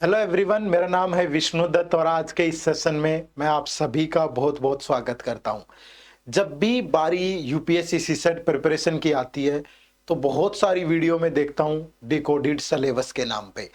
Hello everyone, मेरा नाम है विष्णु दत्त और आज के इस सेशन में मैं आप सभी का बहुत बहुत स्वागत करता हूं। जब भी बारी यूपीएससी सीसेट प्रिपरेशन की आती है तो बहुत सारी वीडियो में देखता हूं डिकोडेड सिलेबस के नाम पे।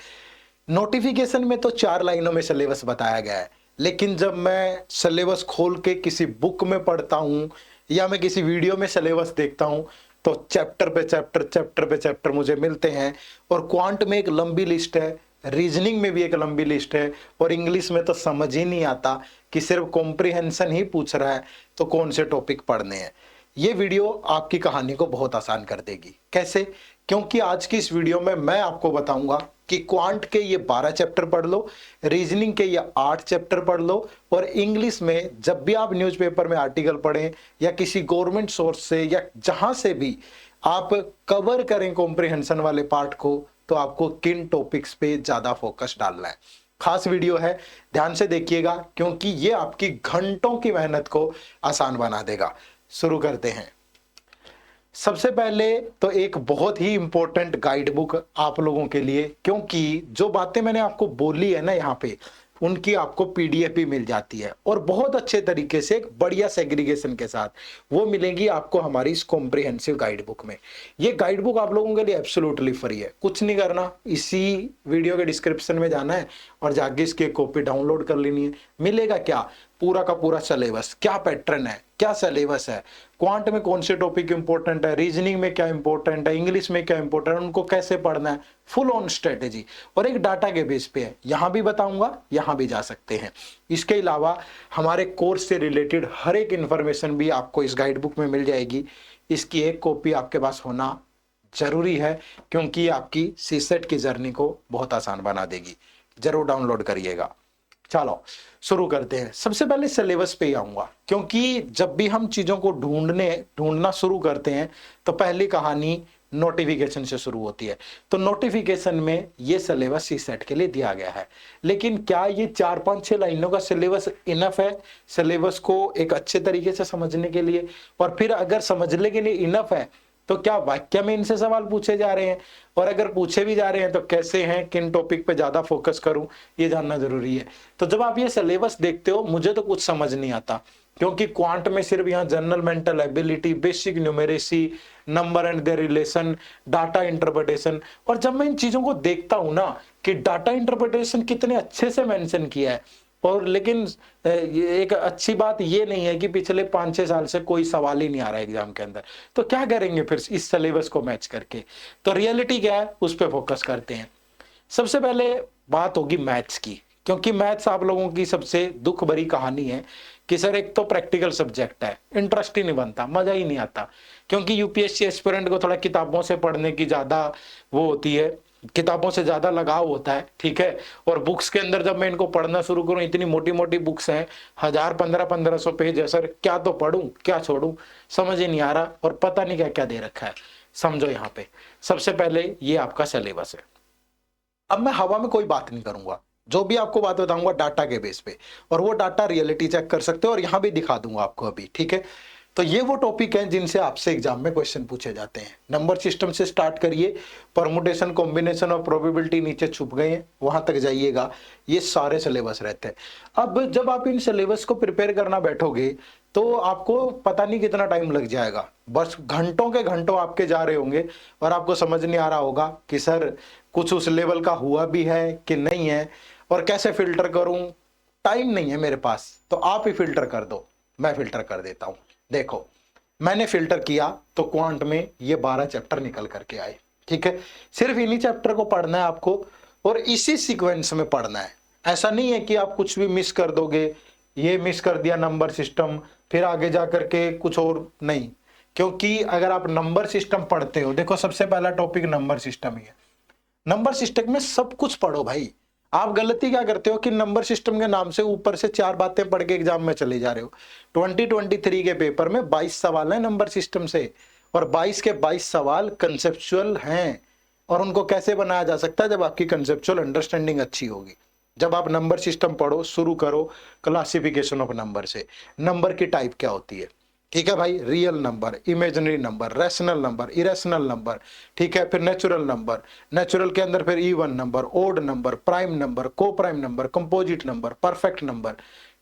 नोटिफिकेशन में तो 4 लाइनों में सिलेबस बताया गया है, लेकिन जब मैं सिलेबस खोल के किसी बुक में पढ़ता हूं या मैं किसी वीडियो में सिलेबस देखता हूं तो चैप्टर पे चैप्टर मुझे मिलते हैं। और क्वांट में एक लंबी लिस्ट है, रीजनिंग में भी एक लंबी लिस्ट है और इंग्लिश में तो समझ ही नहीं आता कि सिर्फ कॉम्प्रिहेंशन ही पूछ रहा है तो कौन से टॉपिक पढ़ने हैं। ये वीडियो आपकी कहानी को बहुत आसान कर देगी। कैसे? क्योंकि आज की इस वीडियो में मैं आपको बताऊंगा कि क्वांट के ये 12 चैप्टर पढ़ लो, रीजनिंग के ये 8 चैप्टर पढ़ लो और इंग्लिश में जब भी आप न्यूज़पेपर में आर्टिकल पढ़ें या किसी गवर्नमेंट सोर्स से या जहां से भी आप कवर करें कॉम्प्रिहेंशन वाले पार्ट को, तो आपको किन टॉपिक्स पे ज्यादा फोकस डालना है। खास वीडियो है, ध्यान से देखिएगा क्योंकि ये आपकी घंटों की मेहनत को आसान बना देगा। शुरू करते हैं। सबसे पहले तो एक बहुत ही इंपॉर्टेंट गाइड बुक आप लोगों के लिए, क्योंकि जो बातें मैंने आपको बोली है ना यहाँ पे, उनकी आपको पीडीएफ भी मिल जाती है और बहुत अच्छे तरीके से एक बढ़िया सेग्रीगेशन के साथ वो मिलेंगी आपको हमारी इस कॉम्प्रिहेंसिव गाइड बुक में। ये गाइड बुक आप लोगों के लिए एब्सोल्युटली फ्री है, कुछ नहीं करना, इसी वीडियो के डिस्क्रिप्शन में जाना है और जाके इसकी कॉपी डाउनलोड कर लेनी है। मिलेगा क्या? पूरा का पूरा सिलेबस, क्या पैटर्न है, क्या सिलेबस है, क्वांट में कौन से टॉपिक इंपॉर्टेंट है, रीजनिंग में क्या इंपॉर्टेंट है, इंग्लिश में क्या इंपॉर्टेंट है, उनको कैसे पढ़ना है, फुल ऑन स्ट्रेटेजी और एक डाटा के बेस पे है। यहां भी बताऊंगा, यहां भी जा सकते हैं। इसके अलावा हमारे कोर्स से रिलेटेड हर एक इंफॉर्मेशन भी आपको इस गाइड बुक में मिल जाएगी। इसकी एक कॉपी आपके पास होना जरूरी है क्योंकि ये आपकी सीसेट की जर्नी को बहुत आसान बना देगी। जरूर डाउनलोड करिएगा। चलो शुरू करते हैं। सबसे पहले सिलेबस पे ही आऊंगा क्योंकि जब भी हम चीजों को ढूंढना शुरू करते हैं तो पहली कहानी नोटिफिकेशन से शुरू होती है। तो नोटिफिकेशन में ये सिलेबस सी सेट के लिए दिया गया है, लेकिन क्या ये 4-5-6 लाइनों का सिलेबस इनफ है सिलेबस को एक अच्छे तरीके से समझने के लिए? और फिर अगर समझने के लिए इनफ है तो क्या वाक्य में इनसे सवाल पूछे जा रहे हैं? और अगर पूछे भी जा रहे हैं तो कैसे हैं, किन टॉपिक पे ज्यादा फोकस करूं, ये जानना जरूरी है। तो जब आप ये सिलेबस देखते हो, मुझे तो कुछ समझ नहीं आता क्योंकि क्वांट में सिर्फ यहाँ general mental ability, basic numeracy, number and there relation, data interpretation, और जब मैं इन चीजों को देखता हूं ना कि डाटा इंटरप्रिटेशन कितने अच्छे से मेंशन किया है, और लेकिन ये एक अच्छी बात ये नहीं है कि पिछले 5-6 साल से कोई सवाल ही नहीं आ रहा है एग्जाम के अंदर, तो क्या करेंगे फिर इस सिलेबस को मैच करके? तो रियलिटी क्या है उस पर फोकस करते हैं। सबसे पहले बात होगी मैथ्स की, क्योंकि मैथ्स आप लोगों की सबसे दुख भरी कहानी है कि सर एक तो प्रैक्टिकल सब्जेक्ट है, इंटरेस्ट ही नहीं बनता, मजा ही नहीं आता, क्योंकि यूपीएससी एस्पिरेंट को थोड़ा किताबों से पढ़ने की ज्यादा वो होती है, किताबों से ज्यादा लगाव होता है, ठीक है। और बुक्स के अंदर जब मैं इनको पढ़ना शुरू करूं, इतनी मोटी मोटी बुक्स हैं, 1000-1500 पेज है सर, क्या तो पढ़ूं क्या छोड़ूं, समझ ही नहीं आ रहा और पता नहीं क्या क्या दे रखा है। समझो यहाँ पे सबसे पहले ये आपका सिलेबस है। अब मैं हवा में कोई बात नहीं करूंगा, जो भी आपको बात बताऊंगा डाटा के बेस पे, और वो डाटा रियलिटी चेक कर सकते हो और यहां भी दिखा दूंगा आपको अभी, ठीक है। तो ये वो टॉपिक हैं जिनसे आपसे एग्जाम में क्वेश्चन पूछे जाते हैं। नंबर सिस्टम से स्टार्ट करिए, परमुटेशन, कॉम्बिनेशन और प्रोबेबिलिटी नीचे छुप गए हैं, वहां तक जाइएगा, ये सारे सिलेबस रहते हैं। अब जब आप इन सिलेबस को प्रिपेयर करना बैठोगे तो आपको पता नहीं कितना टाइम लग जाएगा, बस घंटों के घंटों आपके जा रहे होंगे और आपको समझ नहीं आ रहा होगा कि सर कुछ उस लेवल का हुआ भी है कि नहीं है, और कैसे फिल्टर करूं, टाइम नहीं है मेरे पास, तो आप ही फिल्टर कर दो, मैं फिल्टर कर देता हूं। देखो मैंने फिल्टर किया तो क्वांट में ये 12 चैप्टर निकल करके आए, ठीक है। सिर्फ इन्हीं चैप्टर को पढ़ना है आपको और इसी सीक्वेंस में पढ़ना है। ऐसा नहीं है कि आप कुछ भी मिस कर दोगे, ये मिस कर दिया नंबर सिस्टम, फिर आगे जा करके कुछ और नहीं, क्योंकि अगर आप नंबर सिस्टम पढ़ते हो, देखो सबसे पहला टॉपिक नंबर सिस्टम ही है। नंबर सिस्टम में सब कुछ पढ़ो भाई। आप गलती क्या करते हो कि नंबर सिस्टम के नाम से ऊपर से 4 बातें पढ़ के एग्जाम में चले जा रहे हो। 2023 के पेपर में 22 सवाल हैं नंबर सिस्टम से, और 22 के 22 सवाल कंसेप्चुअल हैं, और उनको कैसे बनाया जा सकता है? जब आपकी कंसेप्चुअल अंडरस्टैंडिंग अच्छी होगी। जब आप नंबर सिस्टम पढ़ो, शुरू करो क्लासिफिकेशन ऑफ नंबर से, नंबर की टाइप क्या होती है, ठीक है भाई, real number, imaginary number, rational number, irrational number, ठीक है, फिर नेचुरल नंबर, नेचुरल के अंदर फिर even number, odd number, prime number, coprime number, composite number, perfect number,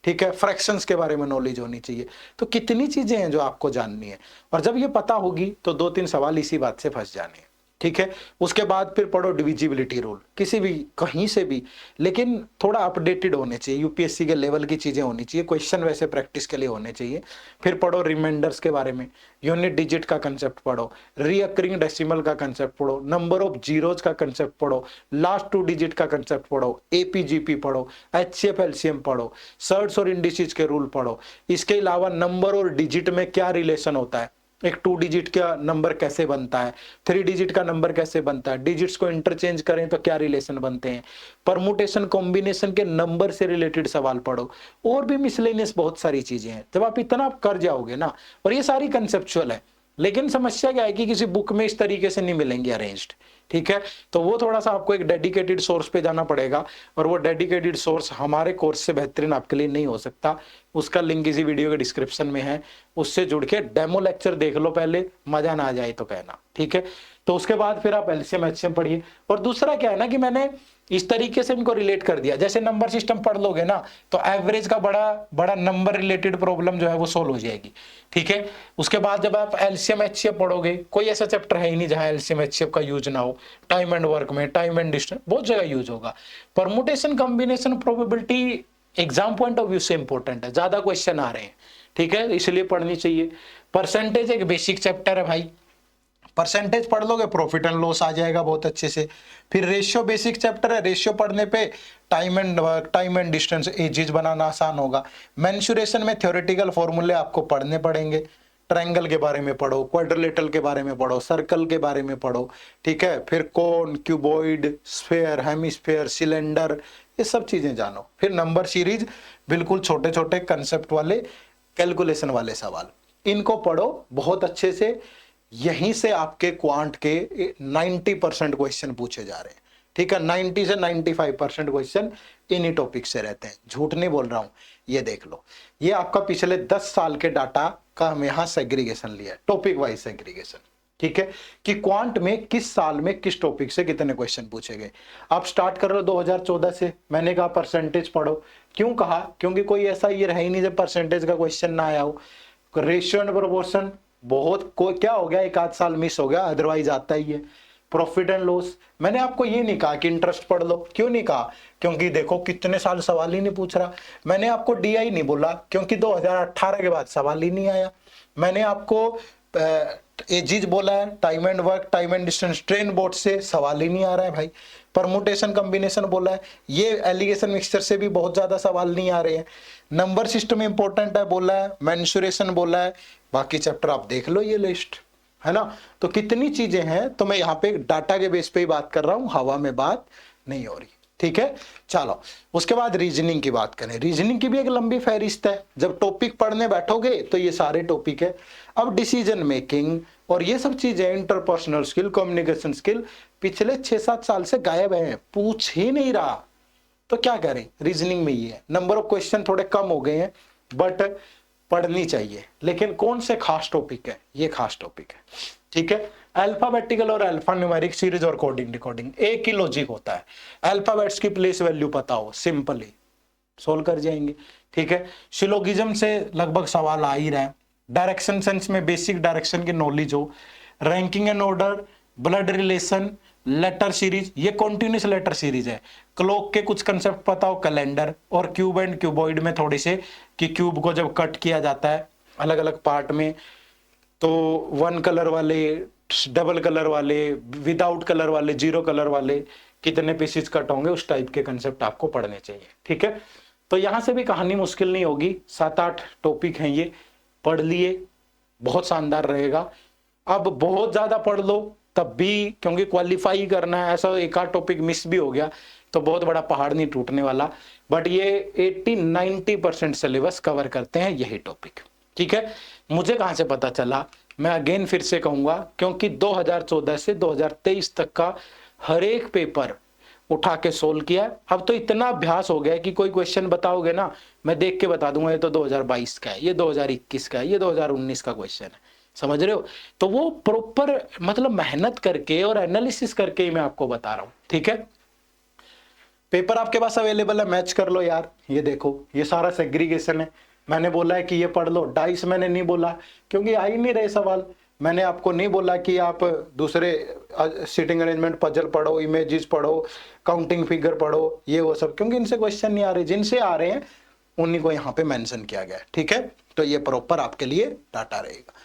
ठीक है, फ्रैक्शंस के बारे में नॉलेज होनी चाहिए। तो कितनी चीजें हैं जो आपको जाननी है, और जब ये पता होगी तो 2-3 सवाल इसी बात से फंस जाने हैं। ठीक है, उसके बाद फिर पढ़ो डिविजिबिलिटी रूल, किसी भी कहीं से भी, लेकिन थोड़ा अपडेटेड होने चाहिए, यूपीएससी के लेवल की चीजें होनी चाहिए, क्वेश्चन वैसे प्रैक्टिस के लिए होने चाहिए। फिर पढ़ो रिमाइंडर्स के बारे में, यूनिट डिजिट का कंसेप्ट पढ़ो, रीअकरिंग डेसिमल का कंसेप्ट पढ़ो, नंबर ऑफ जीरोज का कंसेप्ट पढ़ो, लास्ट 2 डिजिट का कंसेप्ट पढ़ो, एपीजीपी पढ़ो, एचसीएफ एलसीएम पढ़ो, सर्ट्स और इंडिसेस के रूल पढ़ो। इसके अलावा नंबर और डिजिट में क्या रिलेशन होता है, एक 2 डिजिट का नंबर कैसे बनता है, 3 डिजिट का नंबर कैसे बनता है, डिजिट्स को इंटरचेंज करें तो क्या रिलेशन बनते हैं, परमुटेशन कॉम्बिनेशन के नंबर से रिलेटेड सवाल पढ़ो, और भी मिसलेनियस बहुत सारी चीजें हैं। जब आप इतना कर जाओगे ना, और ये सारी कंसेप्चुअल है, लेकिन समस्या क्या है कि किसी बुक में इस तरीके से नहीं मिलेंगे अरेंज्ड। ठीक है, तो वो थोड़ा सा आपको एक डेडिकेटेड सोर्स पे जाना पड़ेगा, और वो डेडिकेटेड सोर्स हमारे कोर्स से बेहतरीन आपके लिए नहीं हो सकता। उसका लिंक इसी वीडियो के डिस्क्रिप्शन में है, उससे जुड़ के डेमो लेक्चर देख लो पहले, मजा ना आ जाए तो कहना। ठीक है, तो उसके बाद फिर आप एलसीएम एचसीएम पढ़िए। और दूसरा क्या है ना कि मैंने इस तरीके से इनको रिलेट कर दिया, जैसे नंबर सिस्टम पढ़ लोगे ना तो एवरेज का बड़ा बड़ा नंबर रिलेटेड प्रॉब्लम जो है वो सोल्व हो जाएगी। ठीक है, उसके बाद जब आप एलसीएम एचसीएफ पढ़ोगे, कोई ऐसा चैप्टर है ही नहीं जहां एलसीएम एचसीएफ का यूज ना हो। टाइम एंड वर्क में, टाइम एंड डिस्टेंस, बहुत जगह यूज होगा। Permutation combination probability exam point of view से इंपॉर्टेंट है, ज्यादा क्वेश्चन आ रहे हैं। ठीक है, इसलिए पढ़नी चाहिए। परसेंटेज एक बेसिक चैप्टर है भाई, परसेंटेज पढ़ लोगे प्रॉफिट एंड लॉस आ जाएगा बहुत अच्छे से। फिर रेशियो बेसिक चैप्टर है, रेशियो पढ़ने पे time and work, time and distance, ages बनाना आसान होगा। मेंसुरेशन में थ्योरेटिकल फॉर्मूले आपको पढ़ने पड़ेंगे, ट्रायंगल के बारे में पढ़ो, क्वाड्रिलेटरल के बारे में पढ़ो, सर्कल के बारे में पढ़ो। ठीक है, फिर कोन, क्यूबॉइड, स्फेयर, हेमिस्फेयर, सिलेंडर, ये सब चीजें जानो। फिर नंबर सीरीज, बिल्कुल छोटे छोटे कंसेप्ट वाले, कैलकुलेशन वाले सवाल, इनको पढ़ो बहुत अच्छे से। यहीं से आपके क्वांट के 90% क्वेश्चन पूछे जा रहे हैं। ठीक है, 90 से 95% क्वेश्चन इन्हीं टॉपिक से रहते हैं, झूठ नहीं बोल रहा हूं। ये देख लो, ये आपका पिछले 10 साल के डाटा का हम यहां सेग्रीगेशन लिया है, टॉपिक वाइज सेग्रीगेशन। ठीक है, कि क्वांट में किस साल में किस टॉपिक से कितने क्वेश्चन पूछे गए। आप स्टार्ट कर रहे हो 2014 से, मैंने कहा परसेंटेज पढ़ो। क्यों कहा? क्योंकि कोई ऐसा ईयर है ही नहीं जब परसेंटेज का क्वेश्चन ना आया हो। रेशियो एंड प्रोपोर्शन बहुत, कोई क्या हो गया, एक आध साल मिस हो गया, अदरवाइज आता ही है। प्रॉफिट एंड लॉस, मैंने आपको ये नहीं कहा कि इंटरेस्ट पढ़ लो। क्यों नहीं कहा? क्योंकि देखो कितने साल सवाल ही नहीं पूछ रहा। मैंने आपको डीआई नहीं बोला क्योंकि 2018 के बाद सवाल ही नहीं आया। मैंने आपको एजीज बोला है, time and work, time and distance, train board से सवाल ही नहीं आ रहा है भाई। परमुटेशन कॉम्बिनेशन बोला है, ये एलिगेशन मिक्सचर से भी बहुत ज्यादा सवाल नहीं आ रहे हैं। नंबर सिस्टम इंपॉर्टेंट है बोला है, मेंसुरेशन बोला है, बाकी चैप्टर आप देख लो ये लिस्ट है ना। तो कितनी चीजें हैं, तो मैं यहाँ पे डाटा के बेस पे ही बात कर रहा हूं, हवा में बात नहीं हो रही। ठीक है, चलो उसके बाद रीजनिंग की बात करें। रीजनिंग की भी एक लंबी फहरिस्त है, जब टॉपिक पढ़ने बैठोगे तो ये सारे टॉपिक है। अब डिसीजन मेकिंग और ये सब चीजें, इंटरपर्सनल स्किल, कम्युनिकेशन स्किल, पिछले 6-7 साल से गायब है, पूछ ही नहीं रहा। तो क्या करें, रीजनिंग में ये है, नंबर ऑफ क्वेश्चन थोड़े कम हो गए हैं, बट पढ़नी चाहिए। लेकिन कौन से खास टॉपिक है, ये खास टॉपिक है। ठीक है, अल्फाबेटिकल और अल्फा न्यूमेरिक सीरीज और कोडिंग डिकोडिंग, एक ही लॉजिक होता है। अल्फाबेट्स की प्लेस वैल्यू पता हो, सिंपली सोल्व कर जाएंगे। ठीक है, सिलोगिज्म से लगभग सवाल आ ही रहा है। डायरेक्शन सेंस में बेसिक डायरेक्शन की नॉलेज हो, ranking and order, blood relation, letter series, ये कॉन्टिन्यूस लेटर सीरीज है। क्लॉक के कुछ कंसेप्ट पता हो, कैलेंडर, और क्यूब एंड क्यूबॉइड में थोड़ी से, कि क्यूब को जब कट किया जाता है अलग अलग पार्ट में, तो 1 कलर वाले, डबल कलर वाले, विदाउट कलर वाले, 0 कलर वाले, कितने पीसेस कट होंगे, उस टाइप के कंसेप्ट आपको पढ़ने चाहिए। ठीक है, तो यहां से भी कहानी मुश्किल नहीं होगी, 7-8 टॉपिक हैं ये, पढ़ लिए, बहुत शानदार रहेगा। अब बहुत ज्यादा पढ़ लो तब भी, क्योंकि क्वालिफाई करना है, ऐसा एक आध टॉपिक मिस भी हो गया तो बहुत बड़ा पहाड़ नहीं टूटने वाला। बट ये 80-90% सिलेबस कवर करते हैं यही टॉपिक। ठीक है, मुझे कहां से पता चला, मैं अगेन फिर से कहूंगा, क्योंकि 2014 से 2023 तक का हर एक पेपर उठा के सोल्व किया। अब तो इतना अभ्यास हो गया कि कोई क्वेश्चन बताओगे ना, मैं देख के बता दूंगा ये तो 2022 का है, ये 2021 का है, ये 2019 का क्वेश्चन है। समझ रहे हो? तो वो प्रॉपर मतलब मेहनत करके और एनालिसिस करके ही मैं आपको बता रहा हूं। ठीक है, पेपर आपके पास अवेलेबल है, मैच कर लो यार। ये देखो, ये सारा सेग्रीगेशन है। मैंने बोला है कि ये पढ़ लो, डाइस मैंने नहीं बोला क्योंकि आ ही नहीं रहे सवाल। मैंने आपको नहीं बोला कि आप दूसरे सीटिंग अरेंजमेंट पजल पढ़ो, इमेजेस पढ़ो, काउंटिंग फिगर पढ़ो, ये वो सब, क्योंकि इनसे क्वेश्चन नहीं आ रहे। जिनसे आ रहे हैं उन्हीं को यहाँ पे मेंशन किया गया है। ठीक है, तो ये प्रॉपर आपके लिए डाटा रहेगा।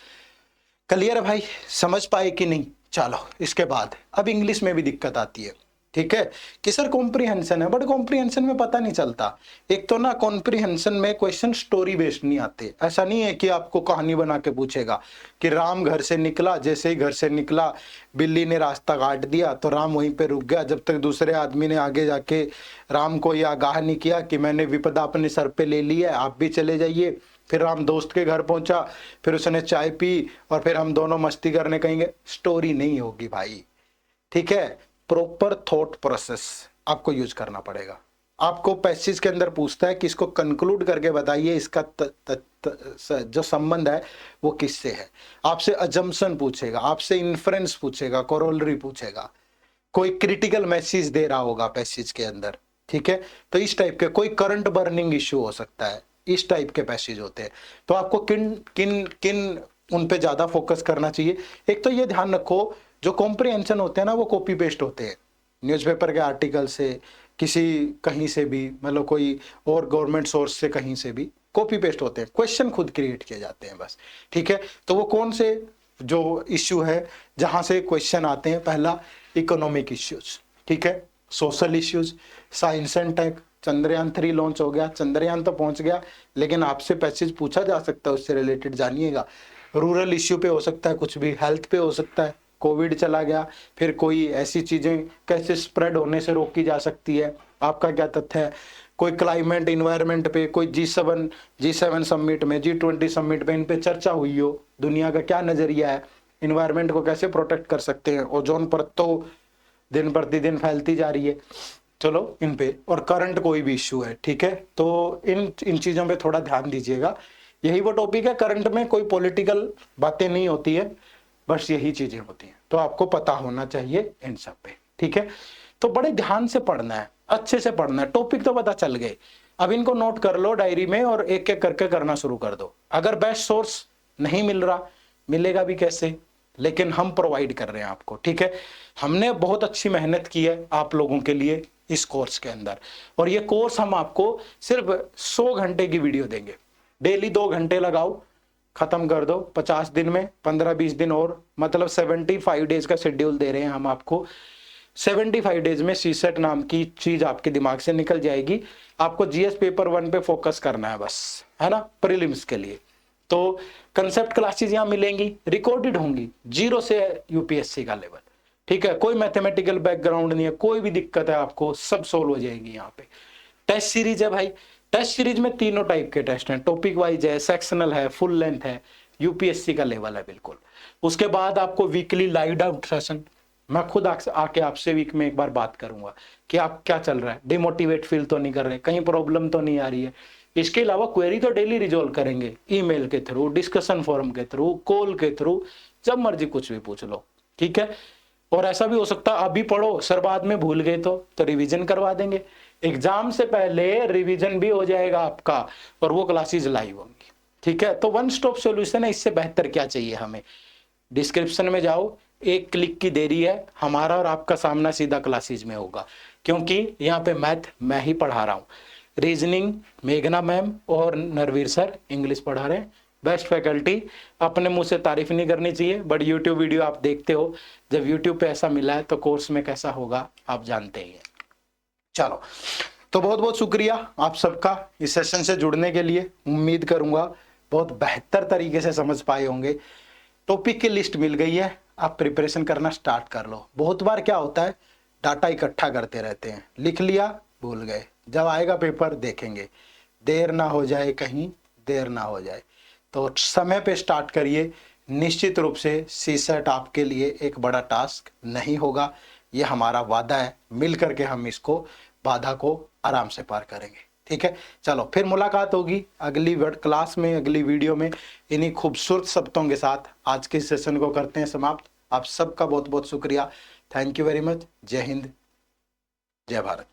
क्लियर है भाई? समझ पाए कि नहीं? चलो, इसके बाद अब इंग्लिश में भी दिक्कत आती है। ठीक है, कि सर कॉम्प्रीहेंशन है, बट कॉम्प्रीहेंशन में पता नहीं चलता। एक तो ना कॉम्प्रीहेंशन में क्वेश्चन स्टोरी बेस्ड नहीं आते। ऐसा नहीं है कि आपको कहानी बना के पूछेगा कि राम घर से निकला, जैसे ही घर से निकला बिल्ली ने रास्ता काट दिया तो राम वहीं पे रुक गया जब तक दूसरे आदमी ने आगे जाके राम को यह आगाह नहीं किया कि मैंने विपदा अपने सर पे ले ली है, आप भी चले जाइए। फिर राम दोस्त के घर पहुंचा, फिर उसने चाय पी और फिर हम दोनों मस्ती करने कहीं गए। स्टोरी नहीं होगी भाई। ठीक है, प्रॉपर थॉट प्रोसेस आपको यूज करना पड़ेगा। आपको पैसेज के अंदर पूछता है कि इसको कंक्लूड करके बताइए इसका जो संबंध है वो किससे है। आपसे अजम्पशन पूछेगा, आपसे इन्फ्रेंस पूछेगा, कोरोलरी पूछेगा, कोई क्रिटिकल मैसेज दे रहा होगा पैसेज के अंदर। ठीक है, तो इस टाइप के कोई करंट बर्निंग इश्यू हो सकता है, इस टाइप के पैसेज होते हैं। तो आपको किन किन किन उन पे ज्यादा फोकस करना चाहिए। एक तो ये ध्यान रखो, जो कॉम्प्रिहेंशन होते हैं ना वो कॉपी पेस्ट होते हैं न्यूज़पेपर के आर्टिकल से, किसी कहीं से भी, मतलब कोई और गवर्नमेंट सोर्स से कहीं से भी कॉपी पेस्ट होते हैं। क्वेश्चन खुद क्रिएट किए जाते हैं बस। ठीक है, तो वो कौन से जो इश्यू है जहां से क्वेश्चन आते हैं? पहला इकोनॉमिक इश्यूज, ठीक है, social issues, science and tech. Chandrayaan 3 launch हो गया, चंद्रयान तो पहुंच गया, लेकिन आपसे पैसेज पूछा जा सकता है उससे रिलेटेड, जानिएगा। रूरल इश्यू पे हो सकता है, कुछ भी हेल्थ पे हो सकता है, कोविड चला गया, फिर कोई ऐसी चीजें कैसे स्प्रेड होने से रोकी जा सकती है, आपका क्या तथ्य है। कोई क्लाइमेट इन्वायरमेंट पे, कोई G7 समिट में, G20 समिट पे इन पे चर्चा हुई हो, दुनिया का क्या नजरिया है, इन्वायरमेंट को कैसे प्रोटेक्ट कर सकते हैं। ओजोन परत तो दिन प्रतिदिन फैलती जा रही है। चलो इन पे, और करंट कोई भी इश्यू है। ठीक है, तो इन चीजों पे थोड़ा ध्यान दीजिएगा। यही वो टॉपिक है, करंट में कोई पॉलिटिकल बातें नहीं होती है, बस यही चीजें होती हैं। तो आपको पता होना चाहिए इन सब पे। ठीक है, तो बड़े ध्यान से पढ़ना है, अच्छे से पढ़ना है। टॉपिक तो पता चल गए, अब इनको नोट कर लो डायरी में और एक एक करके करना शुरू कर दो। अगर बेस्ट सोर्स नहीं मिल रहा, मिलेगा भी कैसे, लेकिन हम प्रोवाइड कर रहे हैं आपको। ठीक है, हमने बहुत अच्छी मेहनत की है आप लोगों के लिए इस कोर्स के अंदर, और ये कोर्स हम आपको सिर्फ 100 घंटे की वीडियो देंगे। डेली 2 घंटे लगाओ, खत्म कर दो 50 दिन में, 15-20 दिन और, मतलब 75 डेज का शेड्यूल दे रहे हैं हम आपको। 75 डेज में सीसेट नाम की चीज आपके दिमाग से निकल जाएगी। आपको जीएस पेपर 1 पे फोकस करना है बस, है ना, प्रीलिम्स के लिए। तो कंसेप्ट क्लासेस यहाँ मिलेंगी, रिकॉर्डेड होंगी, 0 से यूपीएससी का लेवल। ठीक है, कोई मैथमेटिकल बैकग्राउंड नहीं है, कोई भी दिक्कत है आपको, सब सोल्व हो जाएगी यहाँ पे। टेस्ट सीरीज है भाई, टेस्ट सीरीज में तीनों टाइप के टेस्ट हैं, टॉपिक वाइज है, सेक्शनल है, फुल लेंथ है, यूपीएससी का लेवल है बिल्कुल। उसके बाद आपको वीकली लाइव डाउट सेशन, मैं खुद आके आपसे वीक में एक बार बात करूंगा कि आप क्या चल रहा है, डिमोटिवेट फील तो नहीं कर रहे, कहीं प्रॉब्लम तो नहीं आ रही है। इसके अलावा क्वेरी तो डेली रिजोल्व करेंगे, ईमेल के थ्रू, डिस्कशन फोरम के थ्रू, कॉल के थ्रू, जब मर्जी कुछ भी पूछ लो। ठीक है, और ऐसा भी हो सकता है अभी पढ़ो सर बाद में भूल गए तो रिवीजन करवा देंगे, एग्जाम से पहले रिवीजन भी हो जाएगा आपका, और वो क्लासेस लाइव होंगी। ठीक है, तो वन स्टॉप सॉल्यूशन है, इससे बेहतर क्या चाहिए हमें। डिस्क्रिप्शन में जाओ, एक क्लिक की देरी है, हमारा और आपका सामना सीधा क्लासेज में होगा, क्योंकि यहाँ पे मैथ मैं ही पढ़ा रहा हूँ, रीजनिंग मेघना मैम और नरवीर सर इंग्लिश पढ़ा रहे हैं। बेस्ट फैकल्टी, अपने मुंह से तारीफ नहीं करनी चाहिए, बट यूट्यूब वीडियो आप देखते हो, जब यूट्यूब पे ऐसा मिला है तो कोर्स में कैसा होगा आप जानते ही हैं। चलो, तो बहुत बहुत शुक्रिया आप सबका इस सेशन से जुड़ने के लिए। उम्मीद करूंगा बहुत बेहतर तरीके से समझ पाए होंगे। टॉपिक की लिस्ट मिल गई है, आप प्रिपरेशन करना स्टार्ट कर लो। बहुत बार क्या होता है, डाटा इकट्ठा करते रहते हैं, लिख लिया भूल गए, जब आएगा पेपर देखेंगे, देर ना हो जाए, कहीं देर ना हो जाए। तो समय पे स्टार्ट करिए। निश्चित रूप से सीसेट आपके लिए एक बड़ा टास्क नहीं होगा, ये हमारा वादा है, मिल करके हम इसको बाधा को आराम से पार करेंगे। ठीक है, चलो फिर मुलाकात होगी अगली क्लास में, अगली वीडियो में। इन्हीं खूबसूरत शब्दों के साथ आज के सेशन को करते हैं समाप्त। आप सबका बहुत बहुत शुक्रिया। Thank you very much. जय हिंद, जय भारत।